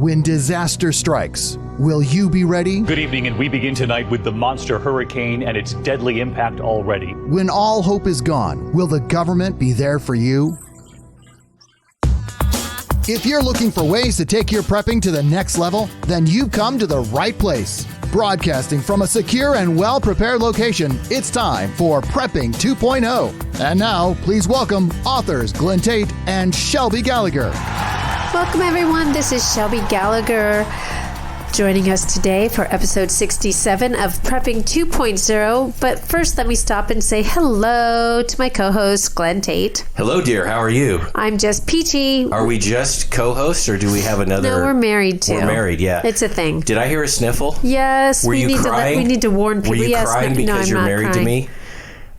When disaster strikes, will you be ready? Good evening, and we begin tonight with the monster hurricane and its deadly impact already. When all hope is gone, will the government be there for you? If you're looking for ways to take your prepping to the next level, then you've come to the right place. Broadcasting from a secure and well-prepared location, it's time for Prepping 2.0. And now, please welcome authors Glenn Tate and Shelby Gallagher. Welcome, everyone. This is Shelby Gallagher joining us today for episode 67 of Prepping 2.0. But first, let me stop and say hello to my co-host, Glenn Tate. Hello, dear. How are you? I'm just peachy. Are we just co-hosts, or do we have another? No, we're married, too. We're married, yeah. It's a thing. Did I hear a sniffle? Yes. Were you crying? We need to warn people. Were you yes, crying because you're married to me?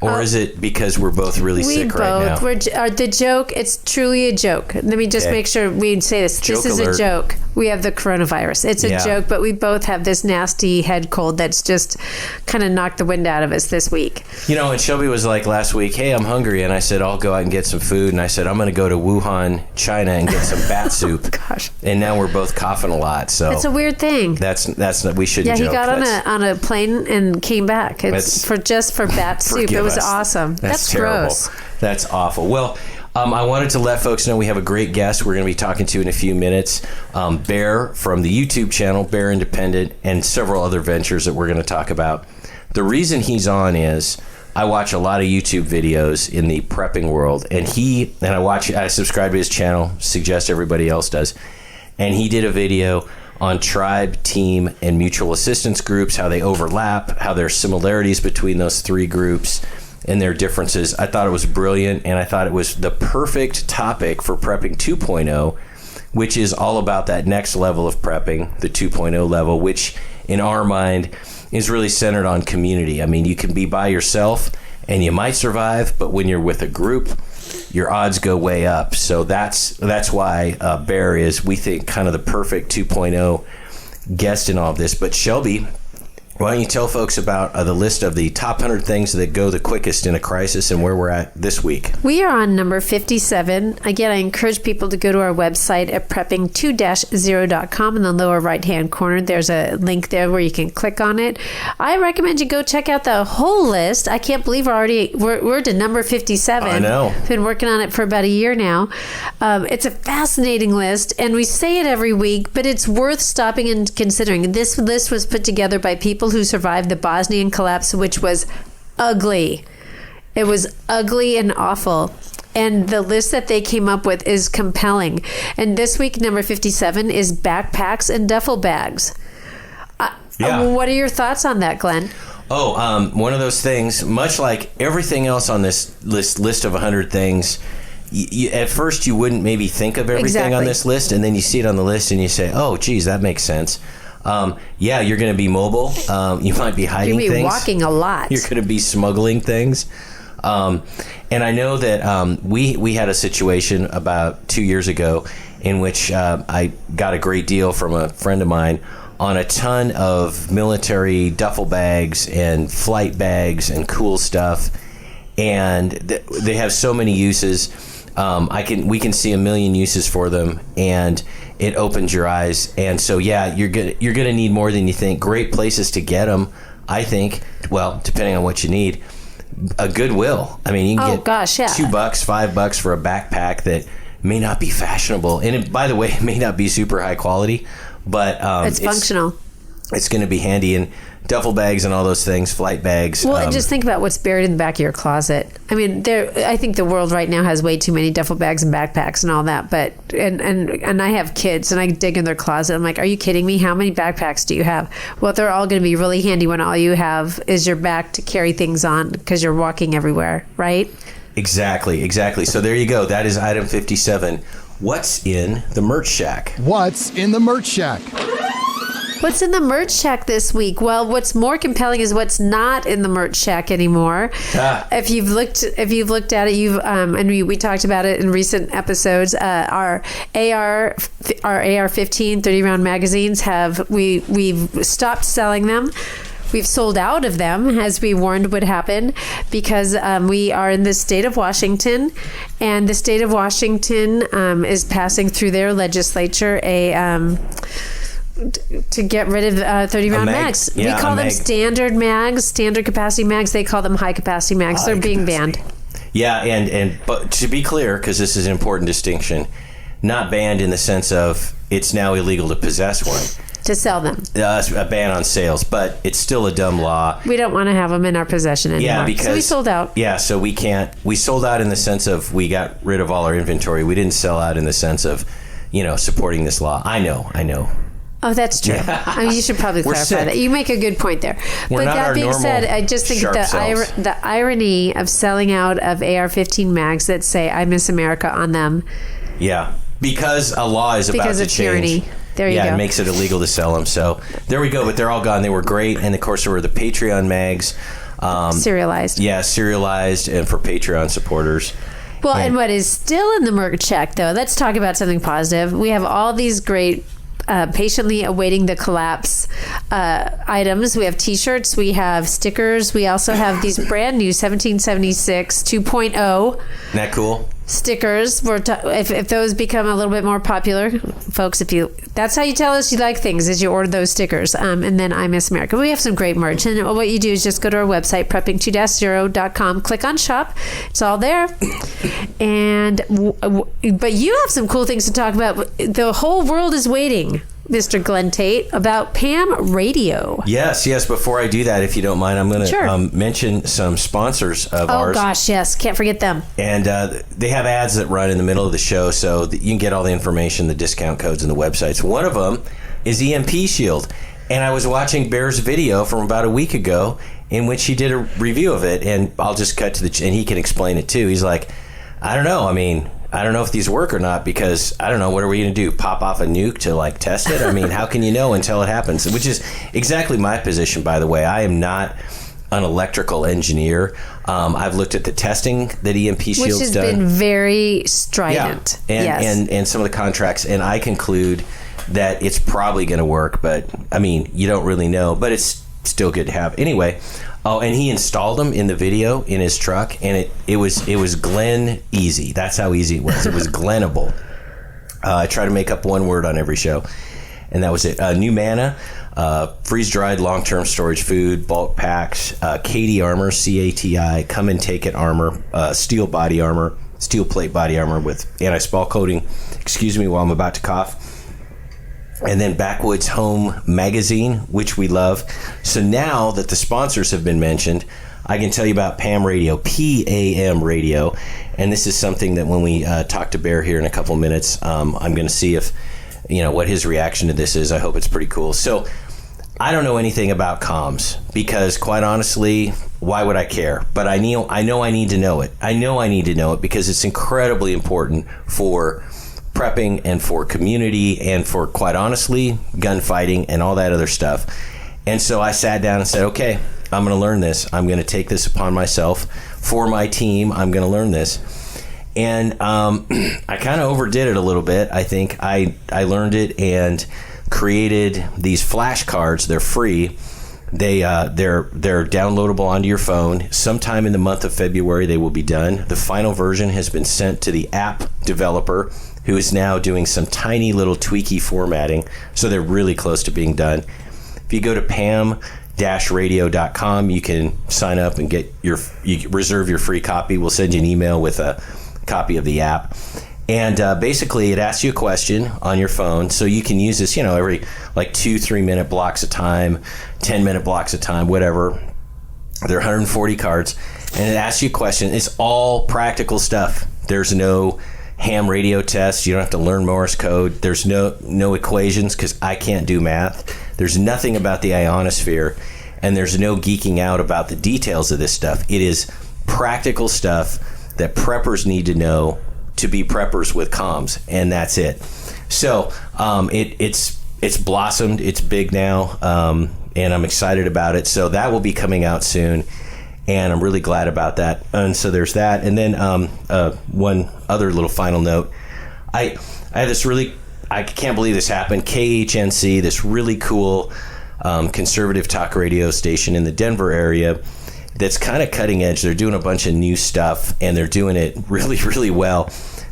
Or is it because we're both really sick right now? The joke, it's truly a joke. Let me just make sure we say this. Joke this is alert. a joke. We have the coronavirus. It's a joke, but we both have this nasty head cold that's just kind of knocked the wind out of us this week. You know, and Shelby was like last week, hey, I'm hungry. And I said, I'll go out and get some food. And I said, I'm going to go to Wuhan, China and get some bat soup. Gosh. And now we're both coughing a lot. So it's a weird thing. That's not, we shouldn't joke. Yeah, he got on a plane and came back. It's for bat soup. It was awesome. That's terrible. Gross. That's awful. Well, I wanted to let folks know we have a great guest we're going to be talking to in a few minutes. Bear from the YouTube channel, Bear Independent, and several other ventures that we're going to talk about. The reason he's on is I watch a lot of YouTube videos in the prepping world, and I subscribe to his channel, suggest everybody else does, and he did a video on tribe, team, and mutual assistance groups, how they overlap, how there are similarities between those three groups, and their differences. I thought it was brilliant, and I thought it was the perfect topic for Prepping 2.0, which is all about that next level of prepping, the 2.0 level, which in our mind is really centered on community. I mean, you can be by yourself and you might survive, but when you're with a group, your odds go way up. So that's why Bear is, we think, kind of the perfect 2.0 guest in all of this. But Shelby, why don't you tell folks about the list of the top 100 things that go the quickest in a crisis and where we're at this week? We are on number 57. Again, I encourage people to go to our website at prepping2-0.com. In the lower right-hand corner, there's a link there where you can click on it. I recommend you go check out the whole list. I can't believe we're to number 57. I know. Been working on it for about a year now. It's a fascinating list, and we say it every week, but it's worth stopping and considering. This list was put together by people who survived the Bosnian collapse, which was ugly. It was ugly and awful. And the list that they came up with is compelling. And this week, number 57 is backpacks and duffel bags. What are your thoughts on that, Glenn? One of those things, much like everything else on this list of 100 things, at first you wouldn't maybe think of everything on this list, and then you see it on the list and you say, oh, geez, that makes sense. You're going to be mobile. You might be hiding things. You're going to be walking a lot. You're going to be smuggling things. And I know that we had a situation about 2 years ago in which I got a great deal from a friend of mine on a ton of military duffel bags and flight bags and cool stuff. And they have so many uses. We can see a million uses for them, and it opens your eyes. And so, you're gonna need more than you think. Great places to get them, I think. Well, depending on what you need, a Goodwill. I mean, you can get $2, $5 for a backpack that may not be fashionable, and by the way, it may not be super high quality, but it's functional. It's going to be handy. And duffel bags and all those things, flight bags. Well, and just think about what's buried in the back of your closet. I mean, I think the world right now has way too many duffel bags and backpacks and all that. But and I have kids, and I dig in their closet. I'm like, are you kidding me? How many backpacks do you have? Well, they're all going to be really handy when all you have is your back to carry things on because you're walking everywhere, right? Exactly. So there you go. That is item 57. What's in the merch shack? What's in the merch shack? What's in the merch shack this week? Well, what's more compelling is what's not in the merch shack anymore. If you've looked at it, and we talked about it in recent episodes. Our AR-15 30-round magazines we've stopped selling them. We've sold out of them, as we warned would happen, because we are in the state of Washington, and the state of Washington is passing through their legislature to get rid of 30-round mags. Yeah, we call them standard mags, standard capacity mags. They call them high capacity mags. They're being banned. Yeah, but to be clear, because this is an important distinction, not banned in the sense of it's now illegal to possess one. To sell them. A ban on sales, but it's still a dumb law. We don't want to have them in our possession anymore. Yeah, because so we sold out. Yeah, so we can't. We sold out in the sense of we got rid of all our inventory. We didn't sell out in the sense of, supporting this law. I know. Oh, that's true. I mean, you should probably clarify that. You make a good point there. We're but that being said, I just think the irony of selling out of AR-15 mags that say "I Miss America" on them. Yeah, because a law is about to change. Because of tyranny. There you go. Yeah, it makes it illegal to sell them. So there we go. But they're all gone. They were great. And of course, there were the Patreon mags. Serialized. Yeah, serialized and for Patreon supporters. Well, and what is still in the merch check, though, let's talk about something positive. We have all these great patiently awaiting the collapse items. We have T-shirts. We have stickers. We also have these brand new 1776 2.0. Isn't that cool? Stickers. If those become a little bit more popular, folks, that's how you tell us you like things, is you order those stickers. And then I Miss America. We have some great merch, and what you do is just go to our website, prepping2-0.com, click on shop. It's all there. But you have some cool things to talk about. The whole world is waiting, Mr. Glenn Tate, about Pam Radio. Yes. Before I do that, if you don't mind, I'm going to mention some sponsors of ours. Oh, gosh, yes. Can't forget them. And they have ads that run in the middle of the show, so that you can get all the information, the discount codes, and the websites. One of them is EMP Shield. And I was watching Bear's video from about a week ago in which he did a review of it, and I'll just cut to and he can explain it too. He's like, I don't know. I mean, I don't know if these work or not, because I don't know, what are we going to do? Pop off a nuke to test it? I mean, how can you know until it happens? Which is exactly my position, by the way. I am not an electrical engineer. I've looked at the testing that EMP Shield's done. Which has been very strident. Yeah. And some of the contracts, and I conclude that it's probably going to work, but I mean, you don't really know, but it's still good to have. Anyway, and he installed them in the video in his truck, and it was Glenn easy. That's how easy it was. It was Glennable. I try to make up one word on every show, and that was it. New Mana, freeze-dried long-term storage food, bulk packs, Cati armor, CATI, come and take it armor, steel body armor, steel plate body armor with anti-spall coating. Excuse me while I'm about to cough. And then Backwoods Home Magazine, which we love. So now that the sponsors have been mentioned, I can tell you about PAM Radio, PAM Radio. And this is something that when we talk to Bear here in a couple minutes, I'm going to see if, what his reaction to this is. I hope it's pretty cool. So I don't know anything about comms because, quite honestly, why would I care? But I know I need to know it. I know I need to know it because it's incredibly important for prepping and for community and for, quite honestly, gunfighting and all that other stuff. And so I sat down and said, okay, I'm going to learn this. I'm going to take this upon myself for my team. I'm going to learn this. And I kind of overdid it a little bit. I think I learned it and created these flashcards. They're free. They're downloadable onto your phone. Sometime in the month of February, they will be done. The final version has been sent to the app developer, who is now doing some tiny little tweaky formatting. So they're really close to being done. If you go to pam-radio.com, you can sign up and you reserve your free copy. We'll send you an email with a copy of the app. And basically, it asks you a question on your phone. So you can use this, every 2-3 minute blocks of time, 10-minute blocks of time, whatever. There are 140 cards. And it asks you a question. It's all practical stuff. There's no ham radio test. You don't have to learn Morse code. There's no equations because I can't do math. There's nothing about the ionosphere, and there's no geeking out about the details of this stuff. It is practical stuff that preppers need to know to be preppers with comms, and that's it. So it's blossomed. It's big now, and I'm excited about it. So that will be coming out soon. And I'm really glad about that. And so there's that. And then one other little final note. I have this really, I can't believe this happened. KHNC, this really cool conservative talk radio station in the Denver area that's kind of cutting edge. They're doing a bunch of new stuff, and they're doing it really, really well.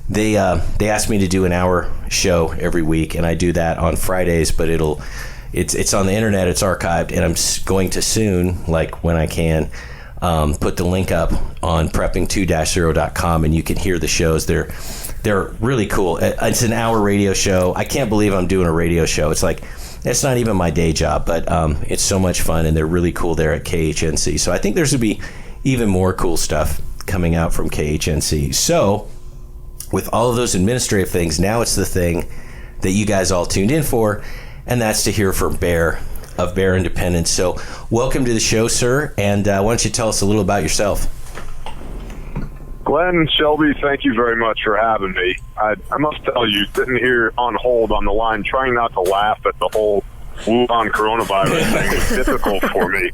They asked me to do an hour show every week, and I do that on Fridays, but it's on the internet, it's archived, and I'm going to soon, like when I can, put the link up on prepping2-0.com, and you can hear the shows. They're really cool. It's an hour radio show. I can't believe I'm doing a radio show. It's like, it's not even my day job, but it's so much fun, and they're really cool there at KHNC. So I think there's going to be even more cool stuff coming out from KHNC. So with all of those administrative things, now it's the thing that you guys all tuned in for, and that's to hear from Bear of Bear Independence. So welcome to the show, sir, and why don't you tell us a little about yourself? Glenn, Shelby, thank you very much for having me. I must tell you, sitting here on hold on the line, trying not to laugh at the whole Wuhan coronavirus thing is difficult for me.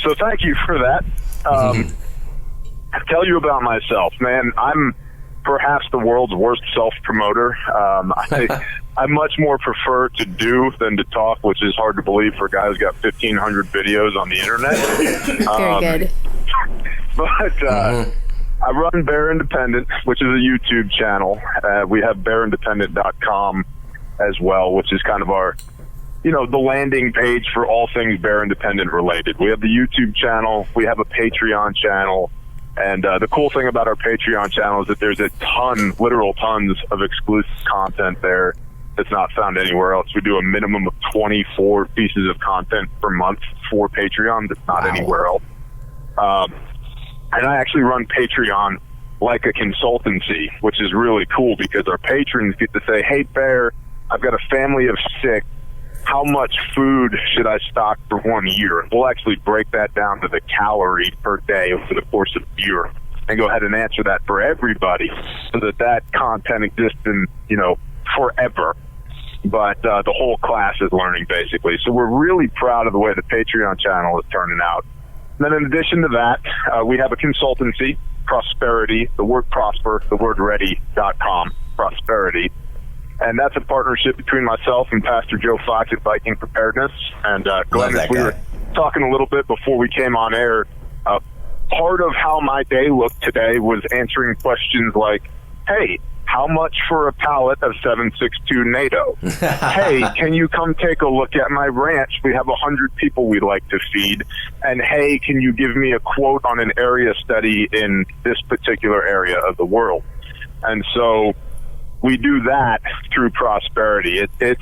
So thank you for that. I'll tell you about myself, man. I'm perhaps the world's worst self-promoter. I much more prefer to do than to talk, which is hard to believe for a guy who's got 1,500 videos on the internet. Very good. But I run Bear Independent, which is a YouTube channel. We have bearindependent.com as well, which is kind of our, the landing page for all things Bear Independent related. We have the YouTube channel. We have a Patreon channel. And the cool thing about our Patreon channel is that there's a literal tons of exclusive content there that's not found anywhere else. We do a minimum of 24 pieces of content per month for Patreon that's not anywhere else. And I actually run Patreon like a consultancy, which is really cool because our patrons get to say, hey, Bear, I've got a family of 6. How much food should I stock for 1 year? And we'll actually break that down to the calories per day over the course of a year and go ahead and answer that for everybody so that content exists in, forever. But the whole class is learning, basically. So we're really proud of the way the Patreon channel is turning out. And then in addition to that, we have a consultancy, Prosperity, the word prosper, the word ready.com, Prosperity. And that's a partnership between myself and Pastor Joe Fox at Viking Preparedness. And Glenn, we were talking a little bit before we came on air. Part of how my day looked today was answering questions like, hey, how much for a pallet of 7.62 NATO? Hey, can you come take a look at my ranch? We have 100 people we'd like to feed. And hey, can you give me a quote on an area study in this particular area of the world? And so we do that through Prosperity. It's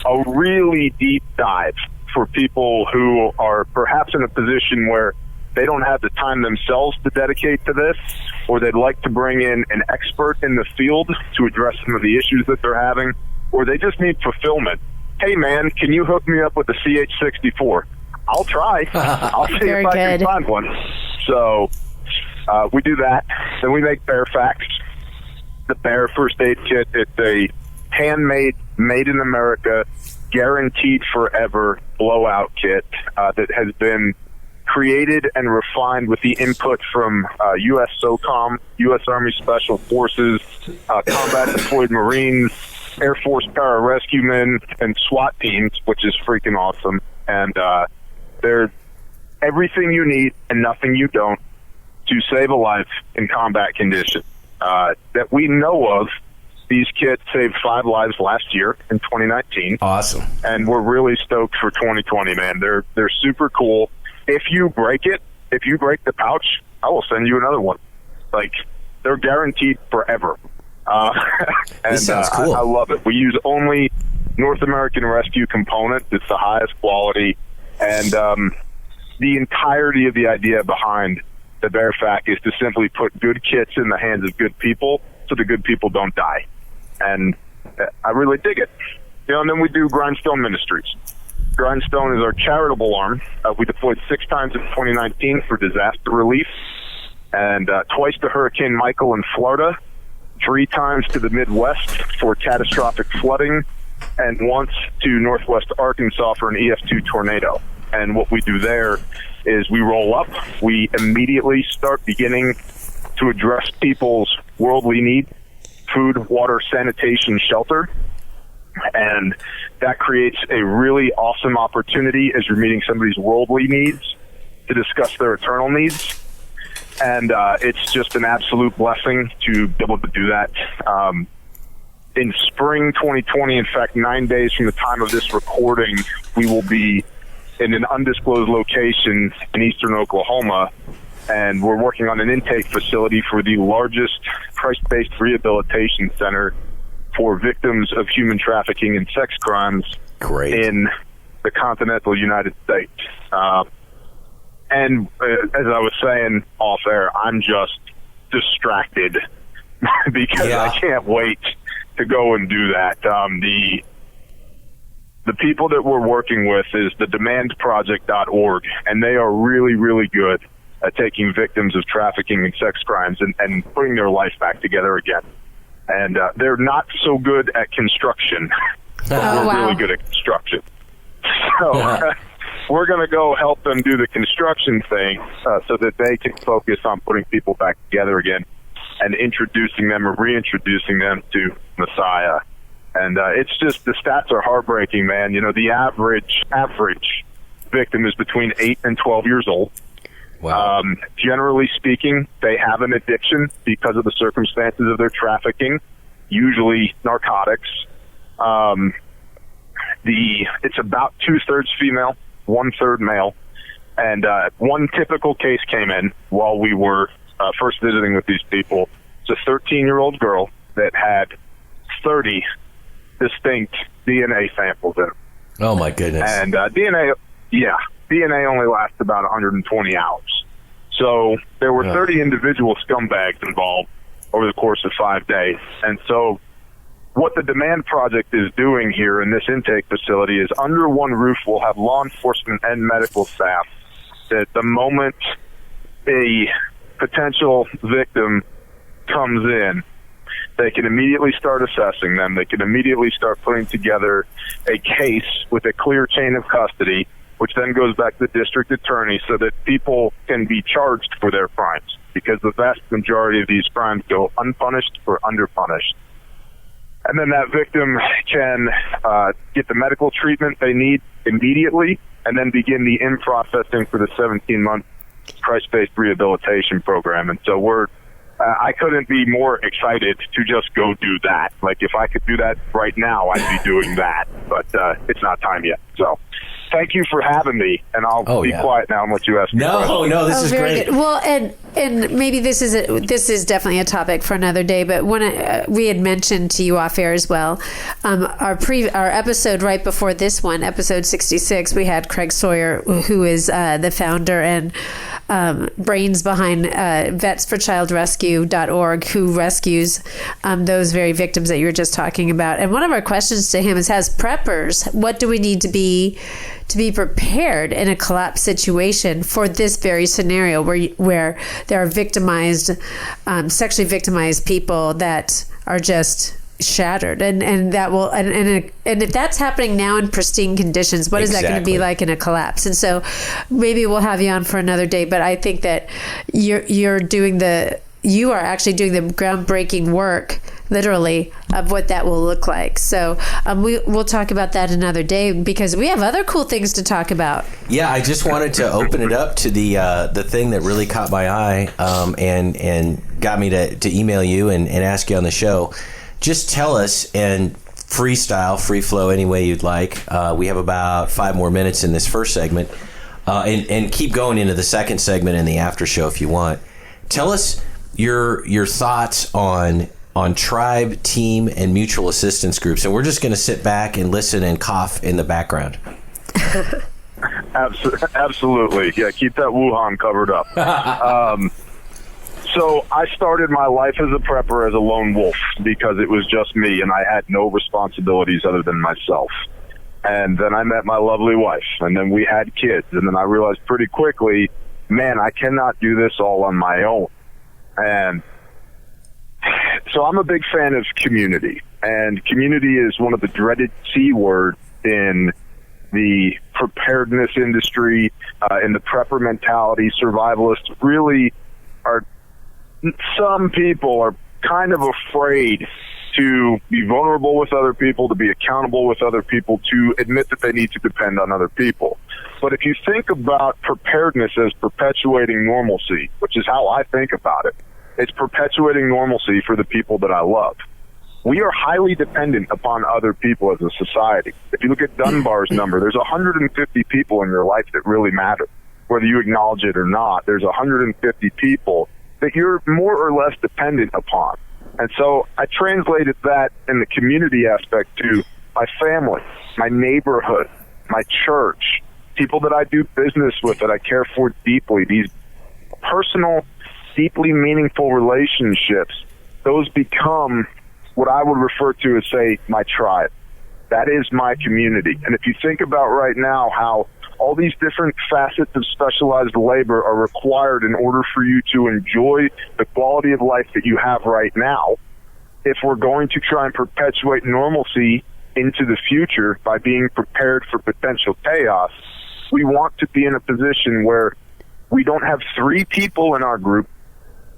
a really deep dive for people who are perhaps in a position where they don't have the time themselves to dedicate to this, or they'd like to bring in an expert in the field to address some of the issues that they're having, or they just need fulfillment. Hey, man, can you hook me up with a CH-64? I'll try. I'll see if I can find one. So we do that. Then we make Bear Facts, the Bear First Aid Kit. It's a handmade, made in America, guaranteed forever blowout kit that has been created and refined with the input from U.S. SOCOM, U.S. Army Special Forces, Combat Deployed Marines, Air Force Pararescuemen, and SWAT teams, which is freaking awesome. And they're everything you need and nothing you don't to save a life in combat conditions. That we know of, these kits saved 5 lives last year in 2019. Awesome. And we're really stoked for 2020, man. They're super cool. If you break the pouch, I will send you another one. Like, they're guaranteed forever. This sounds cool. I love it. We use only North American Rescue component. It's the highest quality. And the entirety of the idea behind the Bear Fact is to simply put good kits in the hands of good people so the good people don't die. And I really dig it. And then we do Grindstone Ministries. Grindstone is our charitable arm. We deployed 6 times in 2019 for disaster relief, and twice to Hurricane Michael in Florida, 3 times to the Midwest for catastrophic flooding, and once to Northwest Arkansas for an EF2 tornado. And what we do there is we roll up. We immediately start beginning to address people's worldly need: food, water, sanitation, shelter. And that creates a really awesome opportunity as you're meeting somebody's worldly needs to discuss their eternal needs. And it's just an absolute blessing to be able to do that. In spring 2020, in fact, 9 days from the time of this recording, we will be in an undisclosed location in eastern Oklahoma, and we're working on an intake facility for the largest Christ-based rehabilitation center for victims of human trafficking and sex crimes in the continental United States. And as I was saying off air, I'm just distracted because I can't wait to go and do that. The people that we're working with is the demandproject.org, and they are really, really good at taking victims of trafficking and sex crimes and putting their life back together again. And they're not so good at construction. We're really good at construction. So we're going to go help them do the construction thing so that they can focus on putting people back together again and introducing them or reintroducing them to Messiah. And it's just, the stats are heartbreaking, man. You know, the average victim is between 8 and 12 years old. Wow. Generally speaking, they have an addiction because of the circumstances of their trafficking, usually narcotics. It's about 2/3 female, 1/3 male. And one typical case came in while we were first visiting with these people. It's a 13-year-old girl that had 30 distinct DNA samples in it. Oh, my goodness. And DNA only lasts about 120 hours. So there were 30 individual scumbags involved over the course of 5 days. And so what the Demand Project is doing here in this intake facility is under one roof we'll have law enforcement and medical staff that the moment a potential victim comes in, they can immediately start assessing them. They can immediately start putting together a case with a clear chain of custody, which then goes back to the district attorney so that people can be charged for their crimes, because the vast majority of these crimes go unpunished or underpunished. And then that victim can get the medical treatment they need immediately and then begin the in-processing for the 17-month Christ-based rehabilitation program. And so I couldn't be more excited to just go do that. Like, if I could do that right now, I'd be doing that. But it's not time yet. So thank you for having me, and I'll be quiet now and let you ask me questions. No, this is great. Good. Well, and maybe this is definitely a topic for another day. But when we had mentioned to you off air as well, our episode right before this one, episode 66, we had Craig Sawyer, who is the founder and brains behind vetsforchildrescue.org, who rescues those very victims that you were just talking about. And one of our questions to him is, as preppers, what do we need to be prepared in a collapse situation for this very scenario where there are victimized, sexually victimized people that are just shattered, and that will and if that's happening now in pristine conditions, what is that going to be like in a collapse? And so maybe we'll have you on for another day, but I think that you are actually doing the groundbreaking work, literally, of what that will look like. So we'll talk about that another day, because we have other cool things to talk about. Yeah, I just wanted to open it up to the thing that really caught my eye and got me to email you and ask you on the show. Just tell us, and freestyle, free flow, any way you'd like. We have about 5 more minutes in this first segment, and keep going into the second segment and the after show if you want. Tell us your thoughts on tribe, team, and mutual assistance groups, and we're just going to sit back and listen and cough in the background. Absolutely. Yeah, keep that Wuhan covered up. So I started my life as a prepper as a lone wolf because it was just me, and I had no responsibilities other than myself. And then I met my lovely wife, and then we had kids, and then I realized pretty quickly, man, I cannot do this all on my own. And so I'm a big fan of community, and community is one of the dreaded C words in the preparedness industry, in the prepper mentality. Survivalists really are, some people are kind of afraid to be vulnerable with other people, to be accountable with other people, to admit that they need to depend on other people. But if you think about preparedness as perpetuating normalcy, which is how I think about it, it's perpetuating normalcy for the people that I love. We are highly dependent upon other people as a society. If you look at Dunbar's number, there's 150 people in your life that really matter. Whether you acknowledge it or not, there's 150 people that you're more or less dependent upon. And so I translated that in the community aspect to my family, my neighborhood, my church, people that I do business with that I care for deeply. These personal, deeply meaningful relationships, those become what I would refer to as, say, my tribe. That is my community. And if you think about right now how all these different facets of specialized labor are required in order for you to enjoy the quality of life that you have right now, if we're going to try and perpetuate normalcy into the future by being prepared for potential chaos, we want to be in a position where we don't have 3 people in our group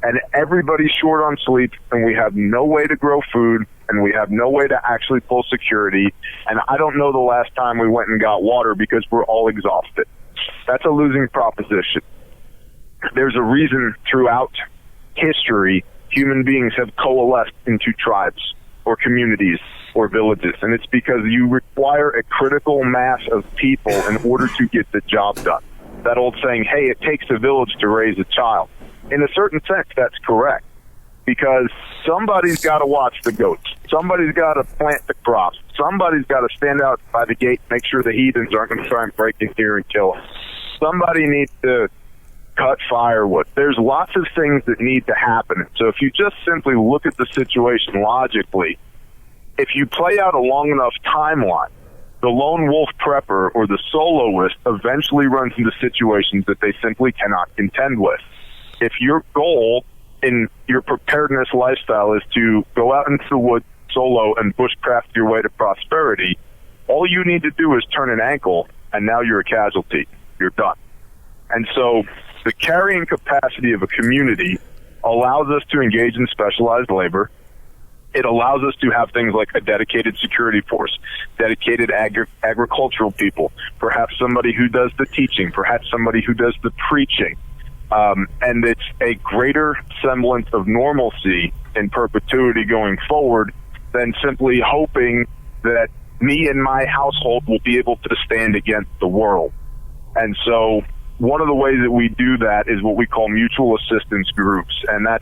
and everybody's short on sleep and we have no way to grow food and we have no way to actually pull security. And I don't know the last time we went and got water because we're all exhausted. That's a losing proposition. There's a reason throughout history human beings have coalesced into tribes or communities or villages. And it's because you require a critical mass of people in order to get the job done. That old saying, hey, it takes a village to raise a child. In a certain sense, that's correct. Because somebody's got to watch the goats. Somebody's got to plant the crops. Somebody's got to stand out by the gate, make sure the heathens aren't going to try and break in here and kill us. Somebody needs to cut firewood. There's lots of things that need to happen. So if you just simply look at the situation logically, if you play out a long enough timeline, the lone wolf prepper or the soloist eventually runs into situations that they simply cannot contend with. If your goal in your preparedness lifestyle is to go out into the woods solo and bushcraft your way to prosperity, all you need to do is turn an ankle, and now you're a casualty. You're done. And so the carrying capacity of a community allows us to engage in specialized labor. It allows us to have things like a dedicated security force, dedicated agricultural people, perhaps somebody who does the teaching, perhaps somebody who does the preaching. And it's a greater semblance of normalcy in perpetuity going forward than simply hoping that me and my household will be able to stand against the world. And so one of the ways that we do that is what we call mutual assistance groups, and that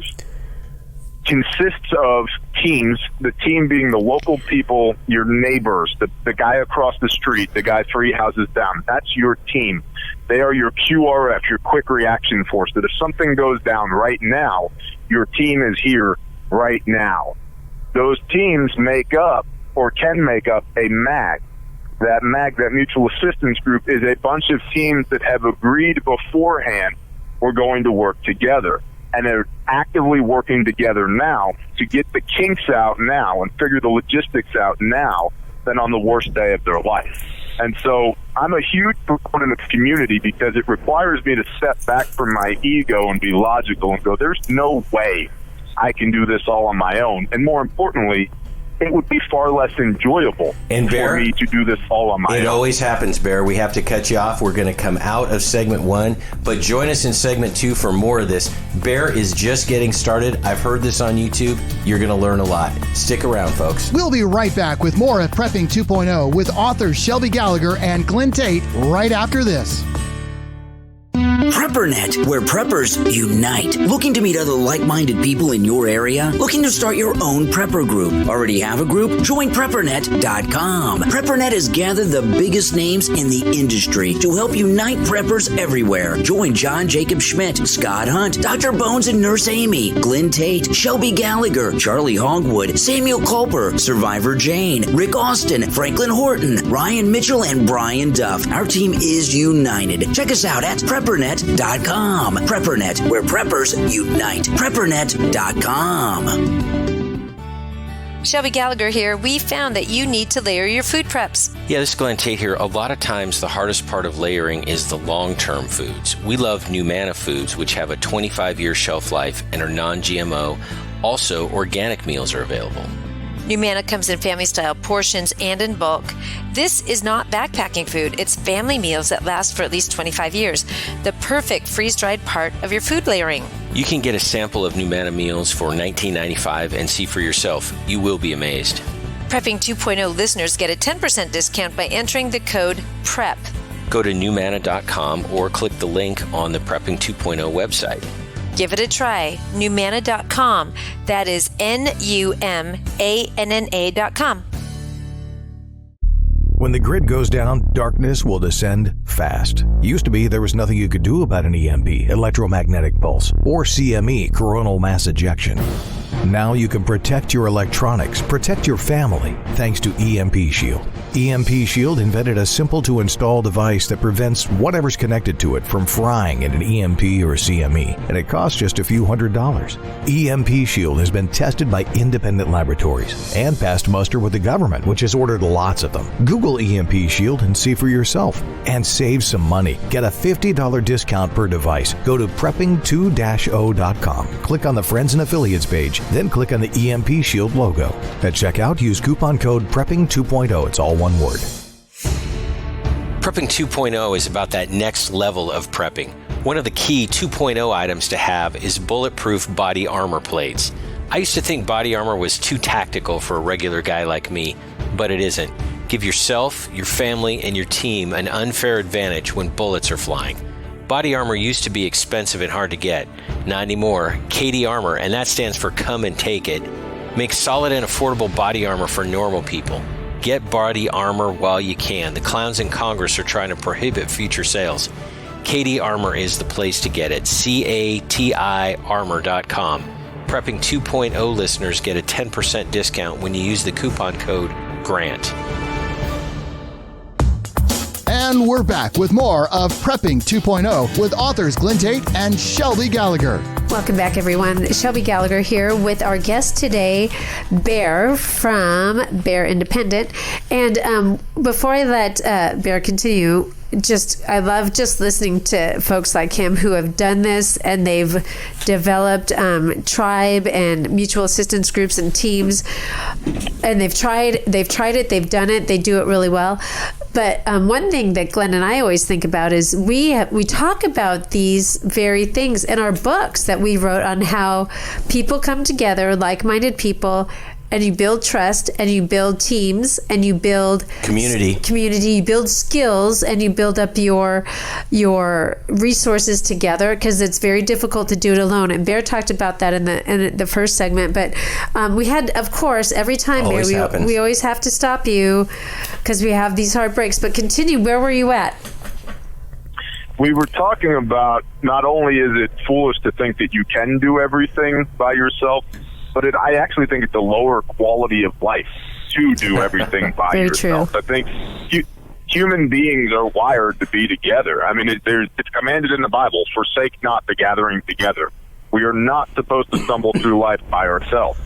consists of teams, the team being the local people, your neighbors, the guy across the street, the guy 3 houses down. That's your team. They are your QRF, your quick reaction force, that if something goes down right now, your team is here right now. Those teams make up or can make up a MAG. That MAG, that mutual assistance group, is a bunch of teams that have agreed beforehand we're going to work together. And they're actively working together now to get the kinks out now and figure the logistics out now than on the worst day of their life. And so I'm a huge proponent of community because it requires me to step back from my ego and be logical and go, there's no way I can do this all on my own. And more importantly, it would be far less enjoyable for me to do this all on my own. It always happens, Bear. We have to cut you off. We're going to come out of segment 1, but join us in segment 2 for more of this. Bear is just getting started. I've heard this on YouTube. You're going to learn a lot. Stick around, folks. We'll be right back with more of Prepping 2.0 with authors Shelby Gallagher and Glenn Tate right after this. PrepperNet, where preppers unite. Looking to meet other like-minded people in your area? Looking to start your own prepper group? Already have a group? Join PrepperNet.com. PrepperNet has gathered the biggest names in the industry to help unite preppers everywhere. Join John Jacob Schmidt, Scott Hunt, Dr. Bones and Nurse Amy, Glenn Tate, Shelby Gallagher, Charlie Hogwood, Samuel Culper, Survivor Jane, Rick Austin, Franklin Horton, Ryan Mitchell, and Brian Duff. Our team is united. Check us out at PrepperNet.com. PrepperNet, where preppers unite. PrepperNet.com. Shelby Gallagher here. We found that you need to layer your food preps. Yeah, this is Glenn Tate here. A lot of times the hardest part of layering is the long-term foods. We love Numana Foods, which have a 25-year shelf life and are non-GMO. Also, organic meals are available. Numana comes in family-style portions and in bulk. This is not backpacking food. It's family meals that last for at least 25 years. The perfect freeze-dried part of your food layering. You can get a sample of Numana meals for $19.95 and see for yourself. You will be amazed. Prepping 2.0 listeners get a 10% discount by entering the code PREP. Go to Numana.com or click the link on the Prepping 2.0 website. Give it a try. Numana.com. That is NUMANNA.com. When the grid goes down, darkness will descend fast. Used to be there was nothing you could do about an EMP, electromagnetic pulse, or CME, coronal mass ejection. Now you can protect your electronics, protect your family, thanks to EMP Shield. EMP Shield invented a simple-to-install device that prevents whatever's connected to it from frying in an EMP or CME, and it costs just a few $100s. EMP Shield has been tested by independent laboratories and passed muster with the government, which has ordered lots of them. Google EMP Shield and see for yourself, and save some money. Get a $50 discount per device. Go to prepping2-0.com. Click on the Friends and Affiliates page, then click on the EMP Shield logo. At checkout, use coupon code PREPPING 2.0. It's all one word. Prepping 2.0 is about that next level of prepping. One of the key 2.0 items to have is bulletproof body armor plates. I used to think body armor was too tactical for a regular guy like me, but it isn't. Give yourself, your family, and your team an unfair advantage when bullets are flying. Body armor used to be expensive and hard to get. Not anymore. KD Armor, and that stands for Come and Take It, makes solid and affordable body armor for normal people. Get body armor while you can. The clowns in Congress are trying to prohibit future sales. KD Armor is the place to get it. CATI Armor.com. Prepping 2.0 listeners get a 10% discount when you use the coupon code GRANT. And we're back with more of Prepping 2.0 with authors Glenn Tate and Shelby Gallagher. Welcome back, everyone. Shelby Gallagher here with our guest today, Bear from Bear Independent. And before I let Bear continue, I love just listening to folks like him who have done this, and they've developed tribe and mutual assistance groups and teams, and they've tried it, they've done it, they do it really well. But one thing that Glenn and I always think about is we talk about these very things in our books that we wrote on how people come together, like-minded people, and you build trust, and you build teams, and you build community, you build skills, and you build up your resources together, because it's very difficult to do it alone. And Bear talked about that in the first segment. But we had, of course, every time, Bear, we always have to stop you because we have these hard breaks. But continue. Where were you at? We were talking about not only is it foolish to think that you can do everything by yourself, but I actually think it's a lower quality of life to do everything by Very yourself. True. I think human beings are wired to be together. I mean, it's commanded in the Bible, forsake not the gathering together. We are not supposed to stumble through life by ourselves.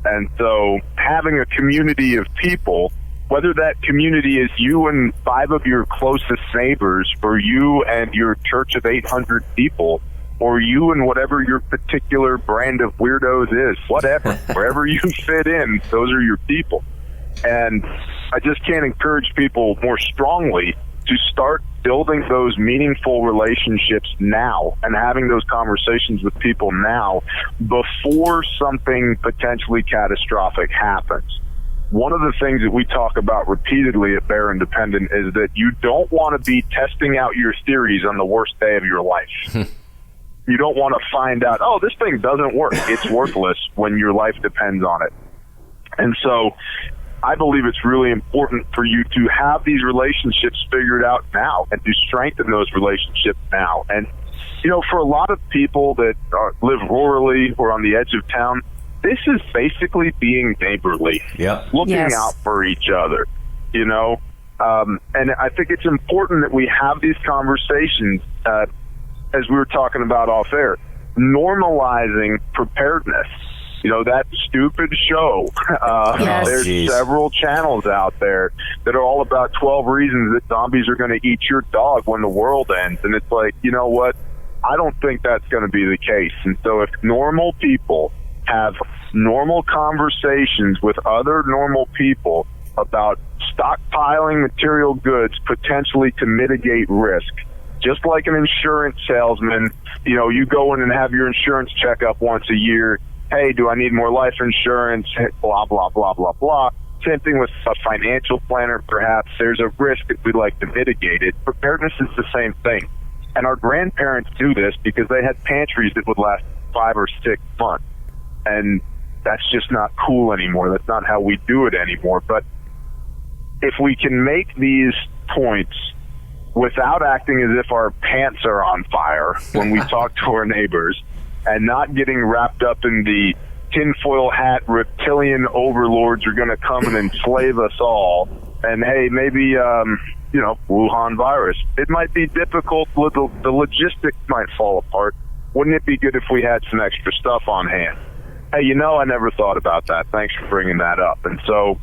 And so having a community of people, whether that community is you and 5 of your closest neighbors, or you and your church of 800 people, or you and whatever your particular brand of weirdos is, whatever, wherever you fit in, those are your people. And I just can't encourage people more strongly to start building those meaningful relationships now and having those conversations with people now before something potentially catastrophic happens. One of the things that we talk about repeatedly at Bear Independent is that you don't want to be testing out your theories on the worst day of your life. You don't want to find out, oh, this thing doesn't work. It's worthless when your life depends on it. And so I believe it's really important for you to have these relationships figured out now and to strengthen those relationships now. And, for a lot of people that live rurally or on the edge of town, this is basically being neighborly, looking out for each other, and I think it's important that we have these conversations, as we were talking about off air, normalizing preparedness. That stupid show. There's several channels out there that are all about 12 reasons that zombies are going to eat your dog when the world ends. And it's like, you know what? I don't think that's going to be the case. And so if normal people have normal conversations with other normal people about stockpiling material goods potentially to mitigate risk. Just like an insurance salesman, you go in and have your insurance checkup once a year. Hey, do I need more life insurance? Blah, blah, blah, blah, blah. Same thing with a financial planner, perhaps. There's a risk that we'd like to mitigate it. Preparedness is the same thing. And our grandparents do this because they had pantries that would last 5 or 6 months. And that's just not cool anymore. That's not how we do it anymore. But if we can make these points without acting as if our pants are on fire when we talk to our neighbors, and not getting wrapped up in the tinfoil hat reptilian overlords are going to come and enslave us all, and hey, maybe Wuhan virus. It might be difficult. The logistics might fall apart. Wouldn't it be good if we had some extra stuff on hand? Hey, I never thought about that. Thanks for bringing that up. And so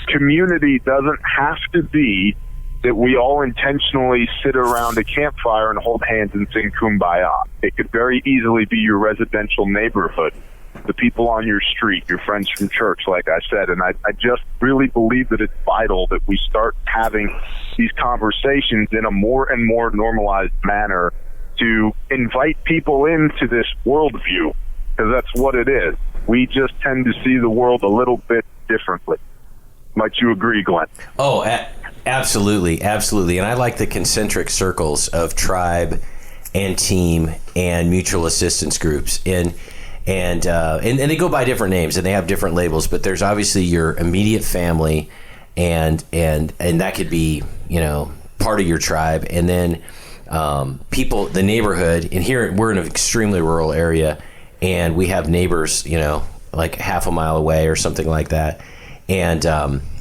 community doesn't have to be that we all intentionally sit around a campfire and hold hands and sing Kumbaya. It could very easily be your residential neighborhood, the people on your street, your friends from church, like I said. And I just really believe that it's vital that we start having these conversations in a more and more normalized manner to invite people into this worldview, because that's what it is. We just tend to see the world a little bit differently. Might you agree, Glenn? Oh, absolutely. Absolutely. And I like the concentric circles of tribe and team and mutual assistance groups. And they go by different names and they have different labels, but there's obviously your immediate family and that could be, part of your tribe. And then people, the neighborhood, and here we're in an extremely rural area and we have neighbors, like half a mile away or something like that. And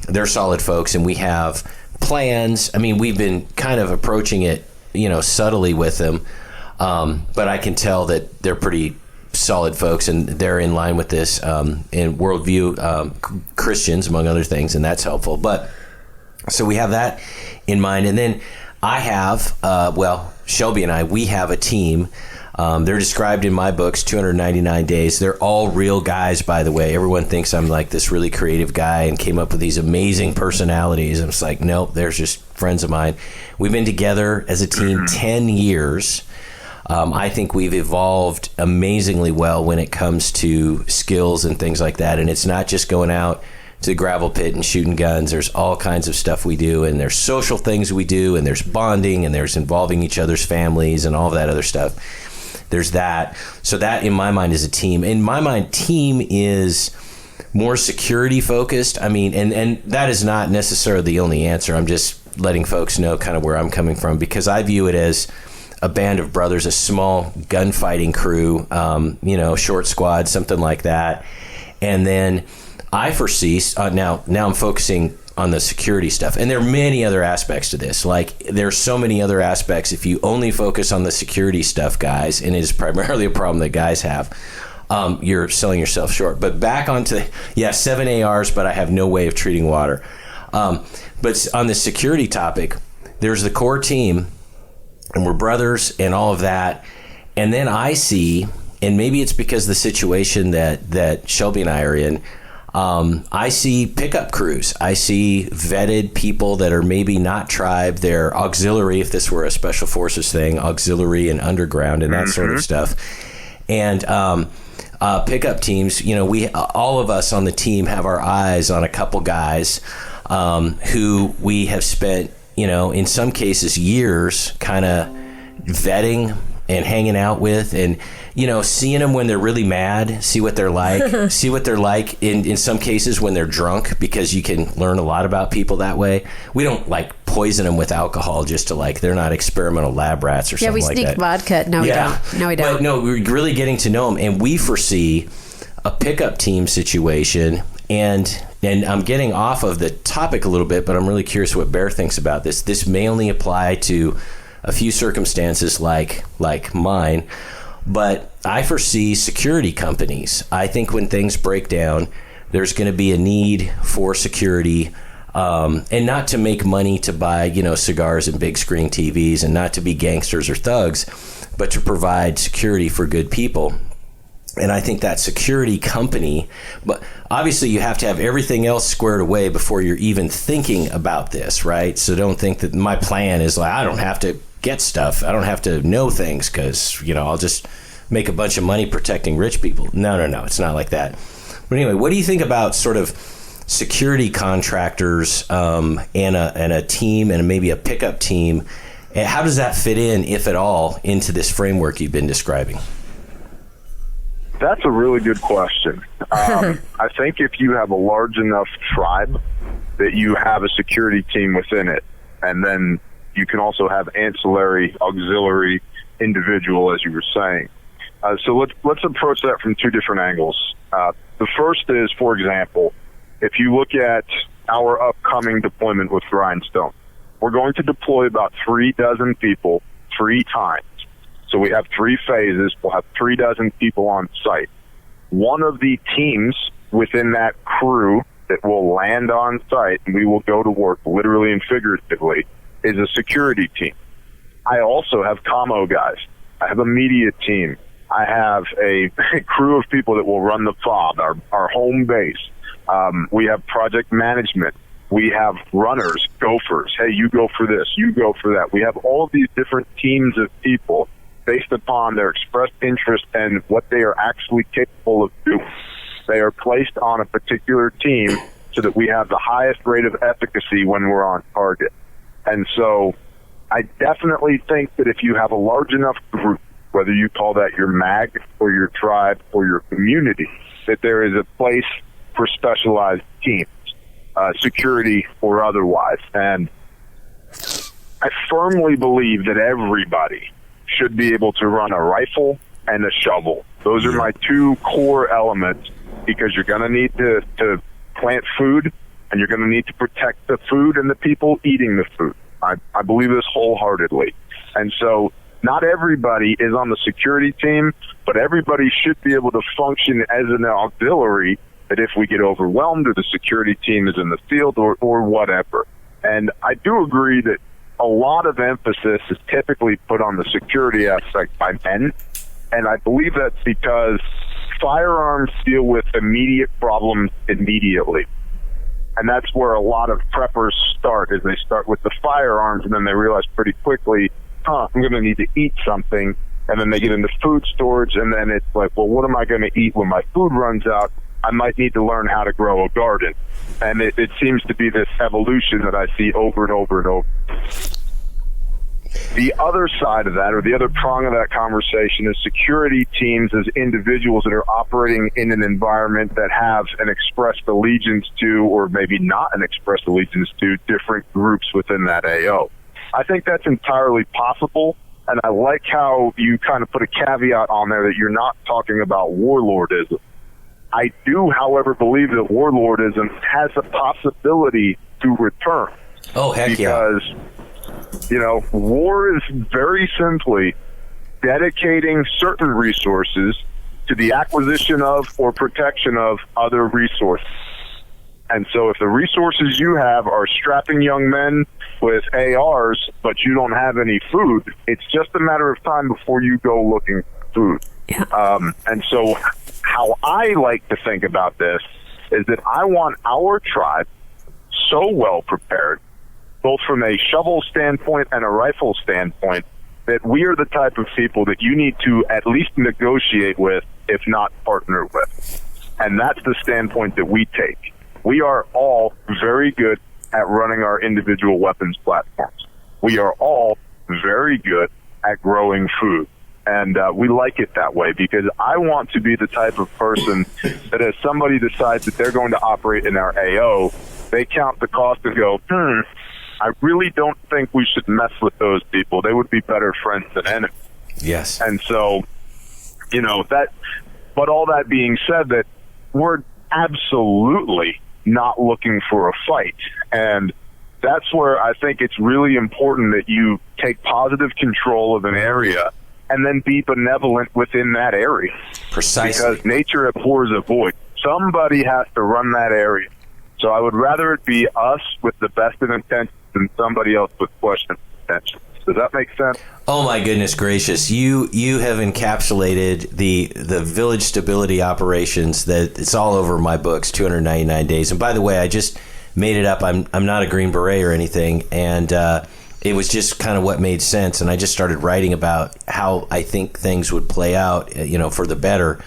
they're solid folks, and we have plans. I mean, we've been kind of approaching it, subtly with them, but I can tell that they're pretty solid folks, and they're in line with this in worldview, Christians, among other things, and that's helpful. But so we have that in mind. And then I have, Shelby and I, we have a team. They're described in my books, 299 Days. They're all real guys, by the way. Everyone thinks I'm like this really creative guy and came up with these amazing personalities. I'm just like, nope, they're just friends of mine. We've been together as a team 10 years. I think we've evolved amazingly well when it comes to skills and things like that. And it's not just going out to the gravel pit and shooting guns. There's all kinds of stuff we do, and there's social things we do, and there's bonding, and there's involving each other's families and all that other stuff. There's that. So that, in my mind, is a team. In my mind, team is more security focused. I mean, and that is not necessarily the only answer. I'm just letting folks know kind of where I'm coming from, because I view it as a band of brothers, a small gunfighting crew, short squad, something like that. And then I foresee, now I'm focusing on the security stuff. And there are many other aspects to this. Like, there's so many other aspects. If you only focus on the security stuff, guys, and it is primarily a problem that guys have, you're selling yourself short. But back onto, 7 ARs, but I have no way of treating water. But on the security topic, there's the core team, and we're brothers and all of that. And then I see, and maybe it's because the situation that Shelby and I are in, I see pickup crews. I see vetted people that are maybe not tribe. They're auxiliary, if this were a special forces thing, auxiliary and underground and that sort of stuff. And pickup teams, we all of us on the team have our eyes on a couple guys who we have spent, in some cases, years kind of vetting and hanging out with, and seeing them when they're really mad, see what they're like, see what they're like in some cases when they're drunk, because you can learn a lot about people that way. We don't poison them with alcohol just to they're not experimental lab rats or something like that. Yeah, we sneak vodka. No, we don't. No, we don't. But no, we're really getting to know them, and we foresee a pickup team situation. And I'm getting off of the topic a little bit, but I'm really curious what Bear thinks about this. This may only apply to a few circumstances like mine, but I foresee security companies. I think when things break down, there's going to be a need for security, and not to make money to buy, cigars and big screen TVs, and not to be gangsters or thugs, but to provide security for good people. And I think that security company, but obviously you have to have everything else squared away before you're even thinking about this, right? So don't think that my plan is like, I don't have to get stuff. I don't have to know things because, I'll just make a bunch of money protecting rich people. No. It's not like that. But anyway, what do you think about sort of security contractors and a team and maybe a pickup team? And how does that fit in, if at all, into this framework you've been describing? That's a really good question. I think if you have a large enough tribe that you have a security team within it, and then you can also have ancillary, auxiliary individual, as you were saying. So let's approach that from two different angles. The first is, for example, if you look at our upcoming deployment with Grindstone, we're going to deploy about 36 people 3 times. So we have 3 phases. We'll have 36 people on site. One of the teams within that crew that will land on site, and we will go to work literally and figuratively, is a security team. I also have commo guys. I have a media team. I have a crew of people that will run the FOB, our home base. We have project management. We have runners, gophers. Hey, you go for this. You go for that. We have all of these different teams of people based upon their expressed interest and what they are actually capable of doing. They are placed on a particular team so that we have the highest rate of efficacy when we're on target. And so I definitely think that if you have a large enough group, whether you call that your MAG or your tribe or your community, that there is a place for specialized teams, security or otherwise. And I firmly believe that everybody should be able to run a rifle and a shovel. Those are my 2 core elements, because you're going to need to plant food, and you're going to need to protect the food and the people eating the food. I believe this wholeheartedly. And so not everybody is on the security team, but everybody should be able to function as an auxiliary, that if we get overwhelmed or the security team is in the field or whatever. And I do agree that a lot of emphasis is typically put on the security aspect by men, and I believe that's because firearms deal with immediate problems immediately. And that's where a lot of preppers start, is they start with the firearms, and then they realize pretty quickly, I'm going to need to eat something. And then they get into food storage, and then it's like, well, what am I going to eat when my food runs out? I might need to learn how to grow a garden. And it seems to be this evolution that I see over and over and over. The other side of that, or the other prong of that conversation, is security teams as individuals that are operating in an environment that have an expressed allegiance to, or maybe not an expressed allegiance to, different groups within that AO. I think that's entirely possible, and I like how you kind of put a caveat on there that you're not talking about warlordism. I do, however, believe that warlordism has a possibility to return. Oh, heck yeah. Because, war is very simply dedicating certain resources to the acquisition of or protection of other resources. And so if the resources you have are strapping young men with ARs, but you don't have any food, it's just a matter of time before you go looking for food. Yeah. And so how I like to think about this is that I want our tribe so well prepared, both from a shovel standpoint and a rifle standpoint, that we are the type of people that you need to at least negotiate with, if not partner with. And that's the standpoint that we take. We are all very good at running our individual weapons platforms. We are all very good at growing food. And we like it that way, because I want to be the type of person that as somebody decides that they're going to operate in our AO, they count the cost and go, I really don't think we should mess with those people. They would be better friends than enemies. Yes. And so, that, but all that being said, that we're absolutely not looking for a fight. And that's where I think it's really important that you take positive control of an area and then be benevolent within that area. Precisely. Because nature abhors a void. Somebody has to run that area. So I would rather it be us with the best of intentions than somebody else with questionable intentions. Does that make sense? Oh my goodness gracious! You have encapsulated the village stability operations that it's all over my books. 299 days. And by the way, I just made it up. I'm not a Green Beret or anything, and it was just kind of what made sense. And I just started writing about how I think things would play out, for the better.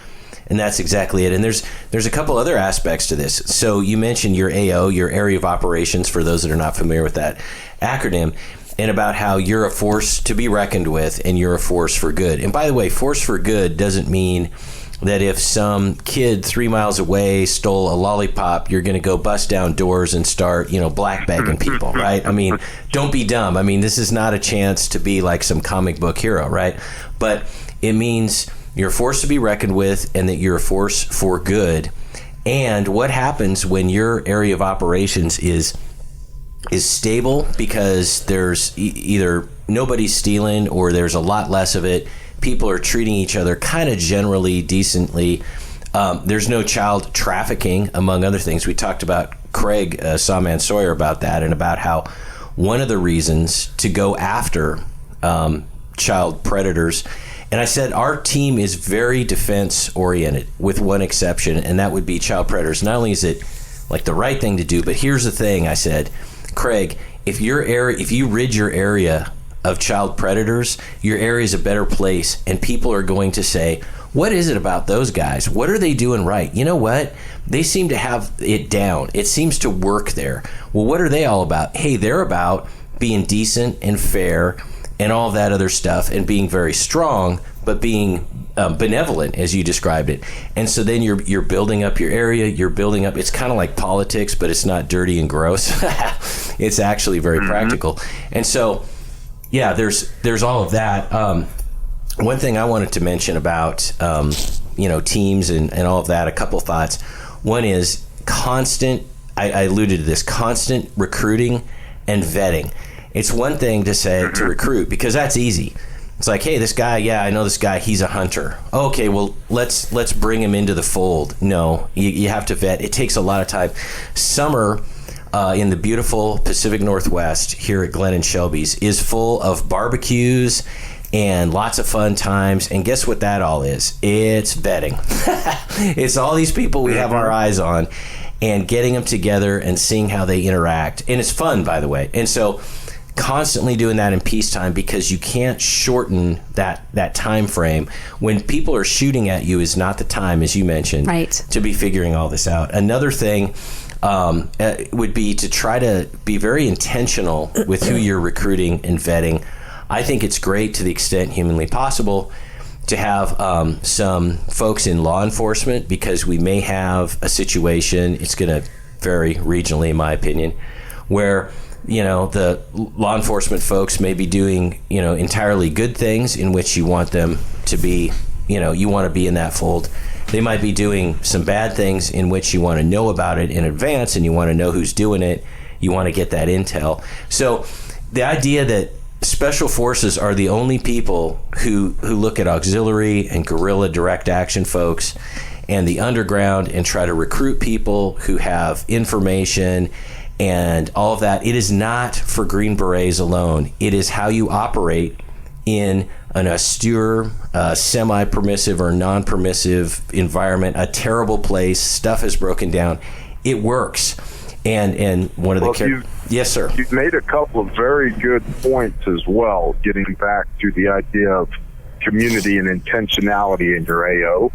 And that's exactly it. And there's a couple other aspects to this. So you mentioned your AO, your area of operations, for those that are not familiar with that acronym, and about how you're a force to be reckoned with and you're a force for good. And by the way, force for good doesn't mean that if some kid 3 miles away stole a lollipop, you're going to go bust down doors and start, black bagging people, right? I mean, don't be dumb. I mean, this is not a chance to be like some comic book hero, right? But it means you're a force to be reckoned with and that you're a force for good. And what happens when your area of operations is stable because there's either nobody's stealing or there's a lot less of it, people are treating each other kind of generally decently, there's no child trafficking, among other things. We talked about Craig Sawman Sawyer about that, and about how one of the reasons to go after child predators, and I said our team is very defense oriented with one exception, and that would be child predators. Not only is it like the right thing to do, but here's the thing. I said, Craig, if you rid your area of child predators, your area is a better place, and people are going to say, what is it about those guys? What are they doing right? You know what? They seem to have it down. It seems to work there. Well, what are they all about? Hey, they're about being decent and fair and all that other stuff, and being very strong, but being benevolent, as you described it. And so then you're building up your area. You're building up. It's kind of like politics, but it's not dirty and gross. It's actually very practical. And so, yeah, there's all of that. One thing I wanted to mention about teams and all of that. A couple thoughts. One is constant. I alluded to this: constant recruiting and vetting. It's one thing to say to recruit, because that's easy. It's like, hey, this guy, I know this guy, he's a hunter. Okay, well, let's bring him into the fold. No, you have to vet. It takes a lot of time. Summer in the beautiful Pacific Northwest here at Glenn and Shelby's is full of barbecues and lots of fun times. And guess what that all is? It's vetting. It's all these people we have our eyes on and getting them together and seeing how they interact. And it's fun, by the way. And so constantly doing that in peacetime, because you can't shorten that time frame. When people are shooting at you is not the time, as you mentioned, right, to be figuring all this out. Another thing would be to try to be very intentional with who you're recruiting and vetting. I think it's great, to the extent humanly possible, to have some folks in law enforcement, because we may have a situation, it's going to vary regionally in my opinion, where the law enforcement folks may be doing, entirely good things in which you want them to be, you want to be in that fold. They might be doing some bad things in which you want to know about it in advance, and you want to know who's doing it. You want to get that intel. So the idea that special forces are the only people who look at auxiliary and guerrilla direct action folks and the underground and try to recruit people who have information and all of that, it is not for Green Berets alone. It is how you operate in an austere, semi-permissive or non-permissive environment, a terrible place, stuff is broken down. It works. And one of the... Yes, sir. You've made a couple of very good points as well, getting back to the idea of community and intentionality in your AO,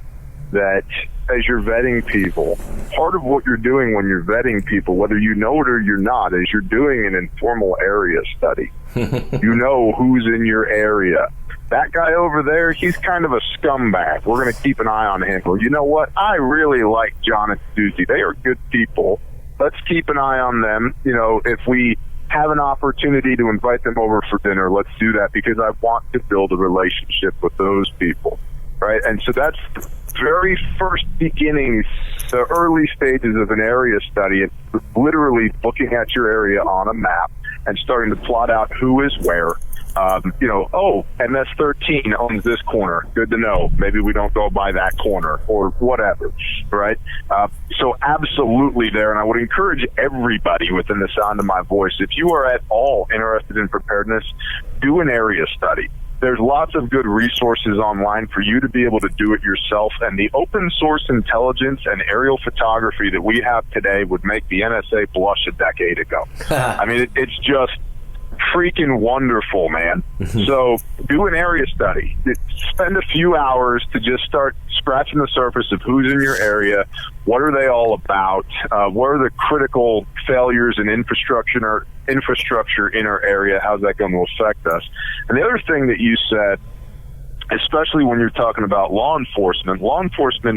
that as you're vetting people, part of what you're doing when you're vetting people, whether you know it or you're not, is you're doing an informal area study. You know who's in your area. That guy over there, he's kind of a scumbag. We're going to keep an eye on him. Or, you know what? I really like John and Susie. They are good people. Let's keep an eye on them. If we have an opportunity to invite them over for dinner, let's do that, because I want to build a relationship with those people, right? And so that's the very first beginnings, the early stages of an area study, and literally looking at your area on a map and starting to plot out who is where, MS-13 owns this corner. Good to know. Maybe we don't go by that corner or whatever, right? So absolutely there, and I would encourage everybody within the sound of my voice, if you are at all interested in preparedness, do an area study. There's lots of good resources online for you to be able to do it yourself, and the open source intelligence and aerial photography that we have today would make the NSA blush a decade ago. I mean, it's just freaking wonderful, man. So do an area study. Spend a few hours to just start scratching the surface of who's in your area, what are they all about, what are the critical failures in infrastructure in our area, how's that going to affect us. And the other thing that you said, especially when you're talking about law enforcement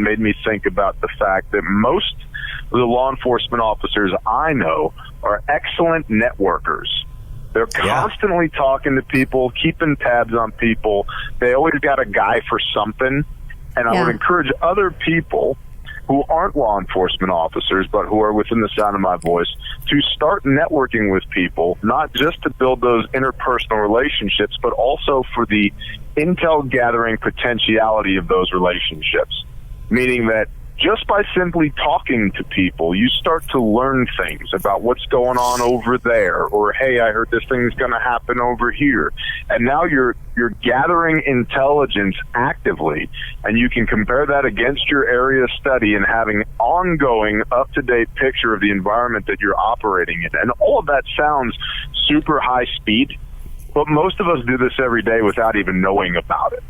made me think about the fact that most of the law enforcement officers I know are excellent networkers. They're constantly talking to people, keeping tabs on people. They always got a guy for something. And I would encourage other people who aren't law enforcement officers, but who are within the sound of my voice, to start networking with people, not just to build those interpersonal relationships, but also for the intel gathering potentiality of those relationships. Meaning that just by simply talking to people, you start to learn things about what's going on over there, or, hey, I heard this thing's going to happen over here. And now you're gathering intelligence actively, and you can compare that against your area study and having ongoing, up-to-date picture of the environment that you're operating in. And all of that sounds super high speed, but most of us do this every day without even knowing about it,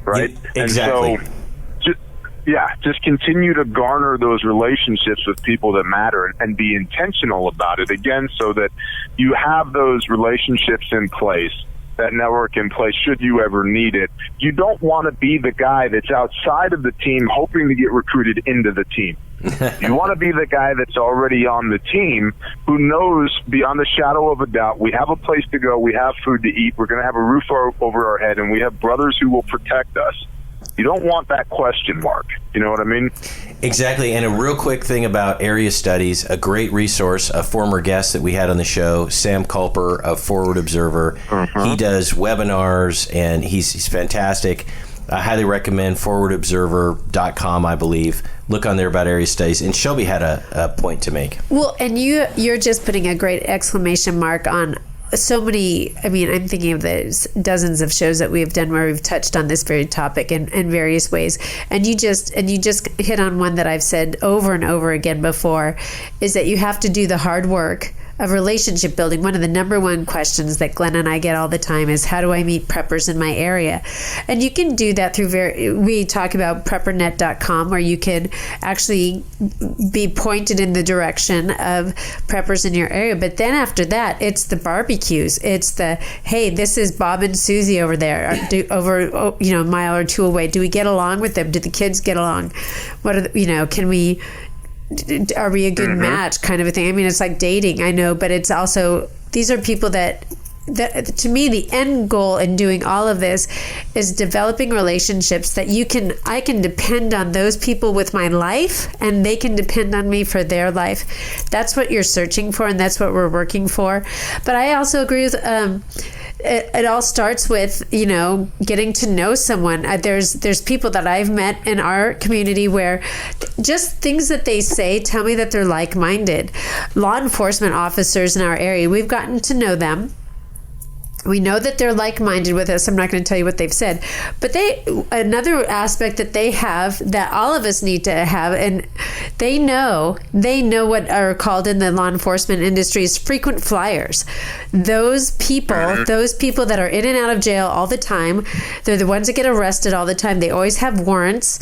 right? Yeah, exactly. And so, just continue to garner those relationships with people that matter and be intentional about it, again, so that you have those relationships in place, that network in place should you ever need it. You don't want to be the guy that's outside of the team hoping to get recruited into the team. You want to be the guy that's already on the team who knows beyond the shadow of a doubt we have a place to go, we have food to eat, we're going to have a roof over our head, and we have brothers who will protect us. You don't want that question mark. You know what I mean? Exactly. And a real quick thing about area studies, a great resource, a former guest that we had on the show, Sam Culper of Forward Observer. He does webinars, and he's fantastic. I highly recommend forwardobserver.com, I believe. Look on there about area studies. And Shelby had a point to make. Well, and you're just putting a great exclamation mark on so many. I mean, I'm thinking of the dozens of shows that we've done where we've touched on this very topic in various ways. And you just hit on one that I've said over and over again before, is that you have to do the hard work of relationship building. One of the number one questions that Glenn and I get all the time is, how do I meet preppers in my area? And you can do that through we talk about preppernet.com, where you can actually be pointed in the direction of preppers in your area. But then after that, it's the barbecues. It's the, hey, this is Bob and Susie over there, over a mile or two away. Do we get along with them? Do the kids get along? What are can we? Are we a good match, kind of a thing? I mean, it's like dating, I know, but it's also, these are people that to me, the end goal in doing all of this is developing relationships that I can depend on those people with my life, and they can depend on me for their life. That's what you're searching for, and that's what we're working for. But I also agree with it all starts with getting to know someone. There's people that I've met in our community where just things that they say tell me that they're like-minded. Law enforcement officers in our area, we've gotten to know them. We know that they're like-minded with us. I'm not going to tell you what they've said, but another aspect that they have that all of us need to have, and they know what are called in the law enforcement industry is frequent flyers. Those people that are in and out of jail all the time, they're the ones that get arrested all the time. They always have warrants,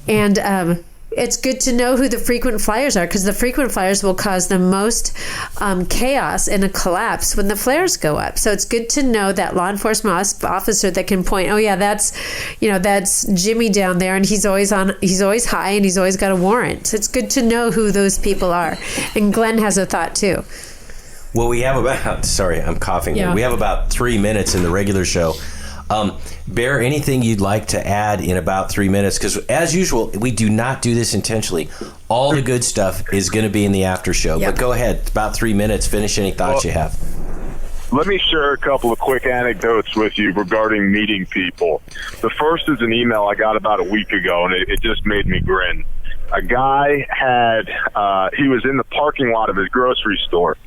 and it's good to know who the frequent flyers are, because the frequent flyers will cause the most chaos and a collapse when the flares go up. So it's good to know that law enforcement officer that can point, oh yeah, that's Jimmy down there, and he's always high, and he's always got a warrant. So it's good to know who those people are. And Glenn has a thought too. Well, we have about, sorry, I'm coughing. Yeah. We have about 3 minutes in the regular show. Bear, anything you'd like to add in about 3 minutes? Because as usual, we do not do this intentionally. All the good stuff is going to be in the after show. Yep. But go ahead, about 3 minutes. Finish any thoughts you have. let me share a couple of quick anecdotes with you regarding meeting people. The first is an email I got about a week ago, and it just made me grin. A guy he was in the parking lot of his grocery store,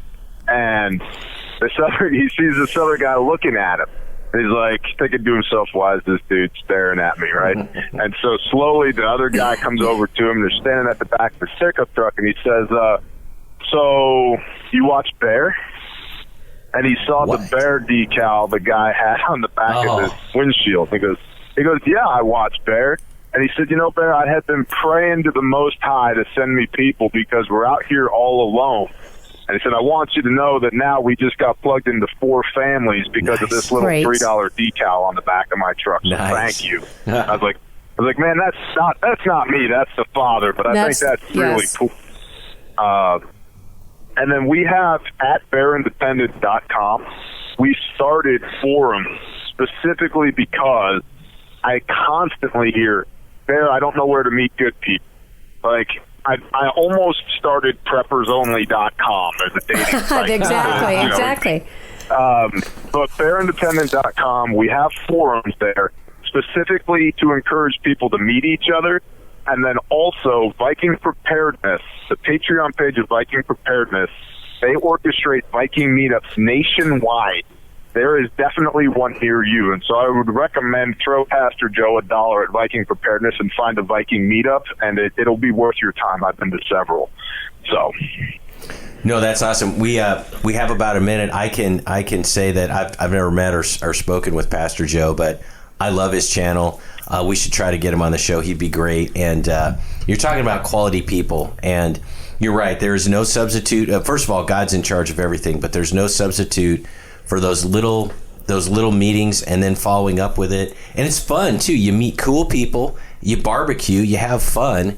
and he sees this other guy looking at him. He's like thinking to himself, why is this dude staring at me, right? And so slowly the other guy comes over to him. They're standing at the back of the pickup truck, and he says, so you watch Bear? And he saw the Bear decal the guy had on the back of his windshield. He goes, yeah, I watch Bear. And he said, Bear, I had been praying to the Most High to send me people because we're out here all alone. And he said, I want you to know that now we just got plugged into 4 families because of this little $3 decal on the back of my truck. So thank you. I was like, man, that's not me. That's the Father. But I think that's really cool. And then we have at bearindependent.com, we started forums specifically because I constantly hear, Bear, I don't know where to meet good people. Like, I almost started preppersonly.com as a dating site. Exactly. But bearindependent.com, we have forums there specifically to encourage people to meet each other. And then also Viking Preparedness, the Patreon page of Viking Preparedness, they orchestrate Viking meetups nationwide. There is definitely one near you. And so I would recommend throw Pastor Joe $1 at Viking Preparedness and find a Viking meetup, and it'll be worth your time. I've been to several. So... No, that's awesome. We have about a minute. I can say that I've never met or spoken with Pastor Joe, but I love his channel. We should try to get him on the show. He'd be great. And you're talking about quality people, and you're right. There is no substitute. First of all, God's in charge of everything, but there's no substitute for those little meetings and then following up with it. And it's fun too. You meet cool people, you barbecue, you have fun.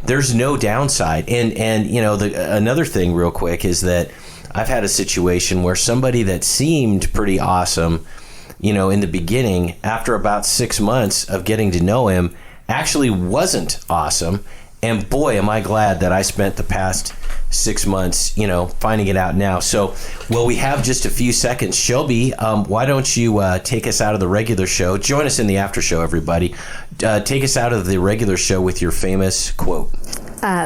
There's no downside. And another thing real quick is that I've had a situation where somebody that seemed pretty awesome, in the beginning, after about 6 months of getting to know him, actually wasn't awesome. And boy, am I glad that I spent the past 6 months, finding it out now. So, we have just a few seconds. Shelby, why don't you take us out of the regular show? Join us in the after show, everybody. Take us out of the regular show with your famous quote.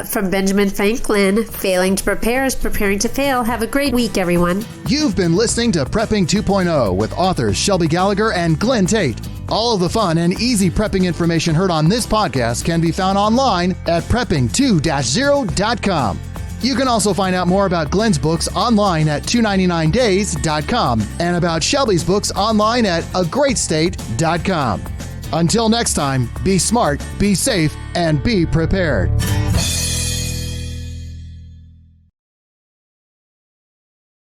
From Benjamin Franklin, failing to prepare is preparing to fail. Have a great week, everyone. You've been listening to Prepping 2.0 with authors Shelby Gallagher and Glenn Tate. All of the fun and easy prepping information heard on this podcast can be found online at prepping2-0.com. You can also find out more about Glenn's books online at 299days.com and about Shelby's books online at agreatstate.com. Until next time, be smart, be safe, and be prepared.